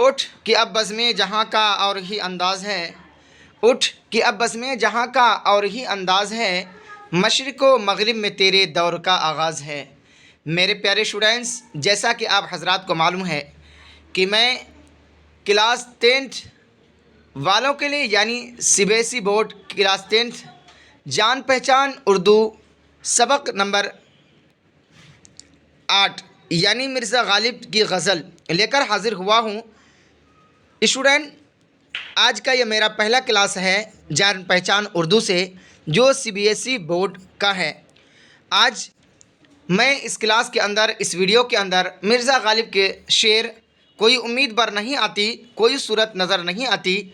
اٹھ کہ اب بزم جہاں کا اور ہی انداز ہے، اٹھ کہ اب بزم جہاں کا اور ہی انداز ہے، مشرق و مغرب میں تیرے دور کا آغاز ہے۔ میرے پیارے اسٹوڈنٹس، جیسا کہ آپ حضرات کو معلوم ہے کہ میں کلاس 10 والوں کے لیے یعنی C B S E board class 10 جان پہچان اردو سبق نمبر 8 یعنی مرزا غالب کی غزل لے کر حاضر ہوا ہوں۔ اسٹوڈنٹ، آج کا یہ میرا پہلا کلاس ہے جان پہچان اردو سے، جو C B S E board کا ہے۔ آج میں اس کلاس کے اندر، اس ویڈیو کے اندر مرزا غالب کے شعر کوئی امید بر نہیں آتی، کوئی صورت نظر نہیں آتی،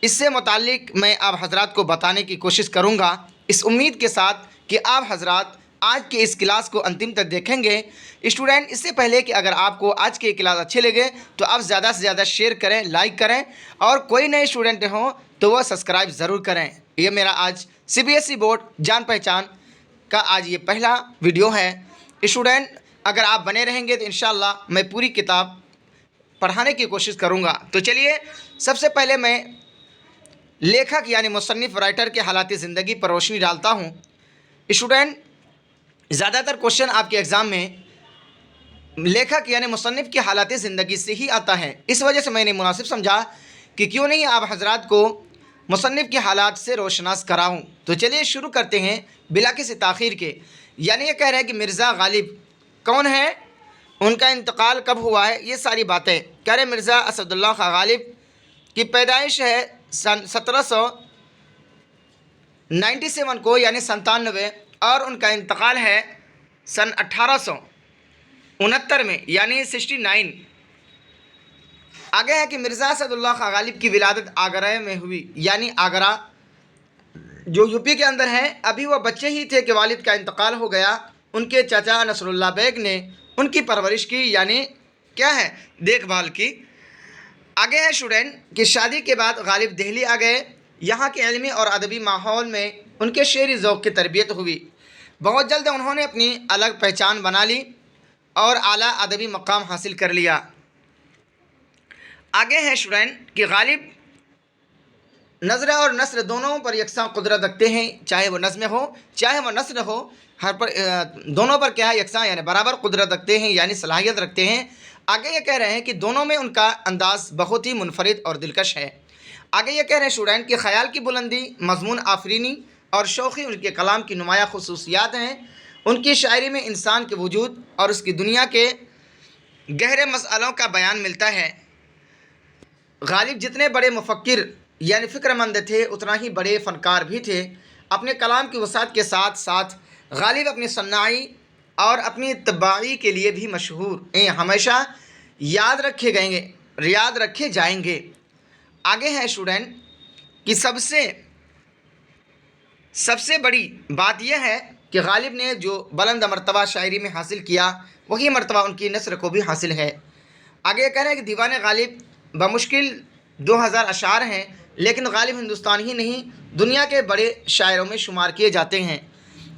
اس سے متعلق میں آپ حضرات کو بتانے کی کوشش کروں گا، اس امید کے ساتھ کہ آپ حضرات آج کے اس کلاس کو انتم تک دیکھیں گے۔ اسٹوڈنٹ، اس سے پہلے کہ اگر آپ کو آج کے یہ کلاس اچھے لگے تو آپ زیادہ سے زیادہ شیئر کریں، لائک کریں، اور کوئی نئے اسٹوڈنٹ ہوں تو وہ سبسکرائب ضرور کریں۔ یہ میرا آج C B S E board جان پہچان کا آج یہ پہلا ویڈیو ہے۔ اسٹوڈنٹ، اگر آپ بنے رہیں گے تو انشاءاللہ میں پوری کتاب پڑھانے کی کوشش کروں گا۔ تو چلیے، سب سے پہلے میں لیکھک یعنی مصنف رائٹر کے حالات زندگی پر روشنی ڈالتا ہوں۔ اسٹوڈنٹ، زیادہ تر کوشچن آپ کے ایگزام میں لیکھک یعنی مصنف کی حالات زندگی سے ہی آتا ہے، اس وجہ سے میں نے مناسب سمجھا کہ کیوں نہیں آپ حضرات کو مصنف کے حالات سے روشناس کراؤں۔ تو چلیے شروع کرتے ہیں بلا کسی تاخیر کے۔ یعنی یہ کہہ رہے ہیں کہ مرزا غالب کون ہے، ان کا انتقال کب ہوا ہے، یہ ساری باتیں کہہ رہے۔ مرزا اسد اللہ خاں غالب کی پیدائش ہے سن 1797 کو یعنی 97، اور ان کا انتقال ہے سن 1869 میں یعنی 69۔ آگے ہے کہ مرزا اسد اللہ خاں غالب کی ولادت آگرہ میں ہوئی، یعنی آگرہ جو یو پی کے اندر ہے۔ ابھی وہ بچے ہی تھے کہ والد کا انتقال ہو گیا۔ ان کے چچا نصر اللہ بیگ نے ان کی پرورش کی، یعنی کیا ہے، دیکھ بھال کی۔ آگے ہے اسٹوڈنٹ کہ شادی کے بعد غالب دہلی آ گئے۔ یہاں کے علمی اور ادبی ماحول میں ان کے شعری ذوق کی تربیت ہوئی۔ بہت جلد انہوں نے اپنی الگ پہچان بنا لی اور اعلیٰ ادبی مقام حاصل کر لیا۔ آگے ہے اسٹوڈنٹ کہ غالب نظر اور نثر دونوں پر یکساں قدرت رکھتے ہیں، چاہے وہ نظم ہو چاہے وہ نثر ہو، ہر پر دونوں پر کیا ہے، یکساں یعنی برابر قدرت رکھتے ہیں، یعنی صلاحیت رکھتے ہیں۔ آگے یہ کہہ رہے ہیں کہ دونوں میں ان کا انداز بہت ہی منفرد اور دلکش ہے۔ آگے یہ کہہ رہے ہیں اسٹوڈنٹ کہ خیال کی بلندی، مضمون آفرینی اور شوخی ان کے کلام کی نمایاں خصوصیات ہیں۔ ان کی شاعری میں انسان کے وجود اور اس کی دنیا کے گہرے مسئلوں کا بیان ملتا ہے۔ غالب جتنے بڑے مفکر یعنی فکر مند تھے، اتنا ہی بڑے فنکار بھی تھے۔ اپنے کلام کی وسعت کے ساتھ ساتھ غالب اپنی صناعی اور اپنی طباعی کے لیے بھی مشہور ہیں، ہمیشہ یاد رکھے جائیں گے۔ آگے ہے اسٹوڈنٹ کہ سب سے بڑی بات یہ ہے کہ غالب نے جو بلند مرتبہ شاعری میں حاصل کیا، وہی مرتبہ ان کی نثر کو بھی حاصل ہے۔ آگے یہ کہہ رہے ہیں کہ دیوان غالب بمشکل 2000 اشعار ہیں، لیکن غالب ہندوستان ہی نہیں، دنیا کے بڑے شاعروں میں شمار کیے جاتے ہیں۔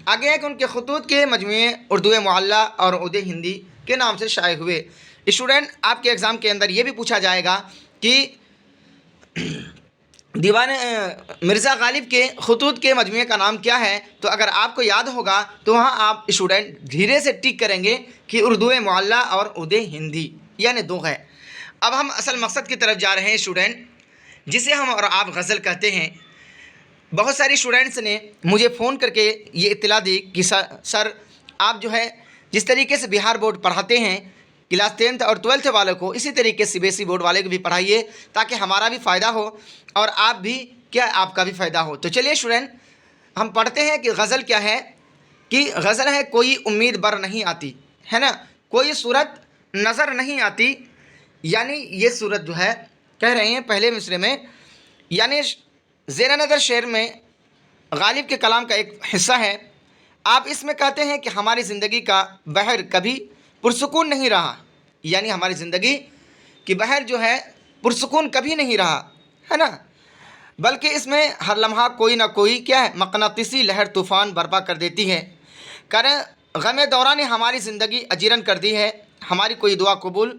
آگے ہے کہ ان کے خطوط کے مجموعے اردو معلیٰ اور اردو ہندی کے نام سے شائع ہوئے۔ اسٹوڈنٹ، آپ کے ایگزام کے اندر یہ بھی پوچھا جائے گا کہ دیوان مرزا غالب کے خطوط کے مجموعے کا نام کیا ہے، تو اگر آپ کو یاد ہوگا تو وہاں آپ اسٹوڈنٹ دھیرے سے ٹک کریں گے کہ اردو معلیٰ اور اردو ہندی، یعنی دو ہے۔ اب ہم اصل مقصد کی طرف جا رہے ہیں اسٹوڈنٹ، جسے ہم اور آپ غزل کہتے ہیں۔ بہت ساری اسٹوڈنٹس نے مجھے فون کر کے یہ اطلاع دی کہ سر آپ جو ہے جس طریقے سے بہار بورڈ پڑھاتے ہیں کلاس 10 اور 12 والوں کو، اسی طریقے سے C B S E board والے کو بھی پڑھائیے تاکہ ہمارا بھی فائدہ ہو اور آپ کا بھی فائدہ ہو۔ تو چلیے اسٹوڈنٹ، ہم پڑھتے ہیں کہ غزل کیا ہے۔ کہ غزل ہے کوئی امید بر نہیں آتی، ہے نا، کوئی صورت نظر نہیں آتی، یعنی یہ صورت جو ہے کہہ رہے ہیں پہلے مصرے میں، یعنی زیر نظر شعر میں غالب کے کلام کا ایک حصہ ہے۔ آپ اس میں کہتے ہیں کہ ہماری زندگی کا بحر کبھی پرسکون نہیں رہا، یعنی ہماری زندگی کی بحر جو ہے پرسکون کبھی نہیں رہا، ہے نا، بلکہ اس میں ہر لمحہ کوئی نہ کوئی کیا ہے، مقناطیسی لہر طوفان برپا کر دیتی ہے۔ غم دورہ نے ہماری زندگی اجیرن کر دی ہے، ہماری کوئی دعا قبول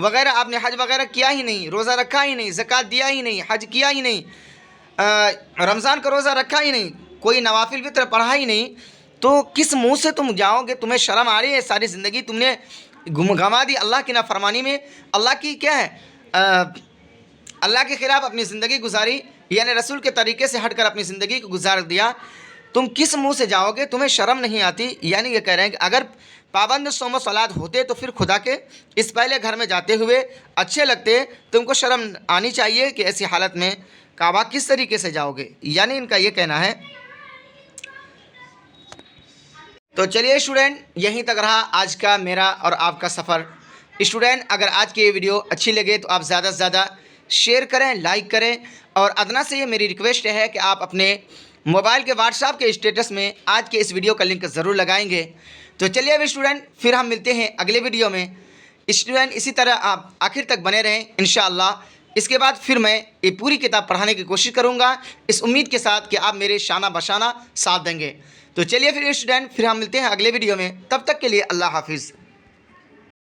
وغیرہ آپ نے حج وغیرہ کیا ہی نہیں، روزہ رکھا ہی نہیں، زکوٰۃ دیا ہی نہیں، حج کیا ہی نہیں، رمضان کا روزہ رکھا ہی نہیں، کوئی نوافل وطر پڑھا ہی نہیں، تو کس منہ سے تم جاؤ گے؟ تمہیں شرم آ رہی ہے؟ ساری زندگی تم نے گنوا دی اللہ کی نافرمانی میں، اللہ کی کیا ہے اللہ کے خلاف اپنی زندگی گزاری، یعنی رسول کے طریقے سے ہٹ کر اپنی زندگی کو گزار دیا، تم کس منہ سے جاؤ گے؟ تمہیں شرم نہیں آتی؟ یعنی یہ کہہ رہے ہیں کہ اگر پابند صوم و صلات ہوتے تو پھر خدا کے اس پہلے گھر میں جاتے ہوئے اچھے لگتے، تم کو شرم آنی چاہیے کہ ایسی حالت میں کعبہ کس طریقے سے جاؤ گے، یعنی ان کا یہ کہنا ہے۔ تو چلیے اسٹوڈنٹ، یہیں تک رہا آج کا میرا اور آپ کا سفر۔ اسٹوڈنٹ اگر آج کی یہ ویڈیو اچھی لگے تو آپ زیادہ سے زیادہ شیئر کریں، لائک کریں، اور ادنا سے یہ میری ریکویسٹ ہے کہ آپ اپنے موبائل کے واٹس ایپ کے اسٹیٹس میں آج کے اس ویڈیو کا لنک ضرور لگائیں گے۔ تو چلیے اب اسٹوڈنٹ پھر ہم ملتے ہیں اگلے ویڈیو میں۔ اسٹوڈنٹ اسی طرح آپ آخر تک بنے رہیں انشاءاللہ۔ اس کے بعد پھر میں یہ پوری کتاب پڑھانے کی کوشش کروں گا، اس امید کے ساتھ کہ آپ میرے شانہ بشانہ ساتھ دیں گے۔ تو چلیے پھر اسٹوڈنٹ پھر ہم ملتے ہیں اگلے ویڈیو میں، تب تک کے لیے اللہ حافظ۔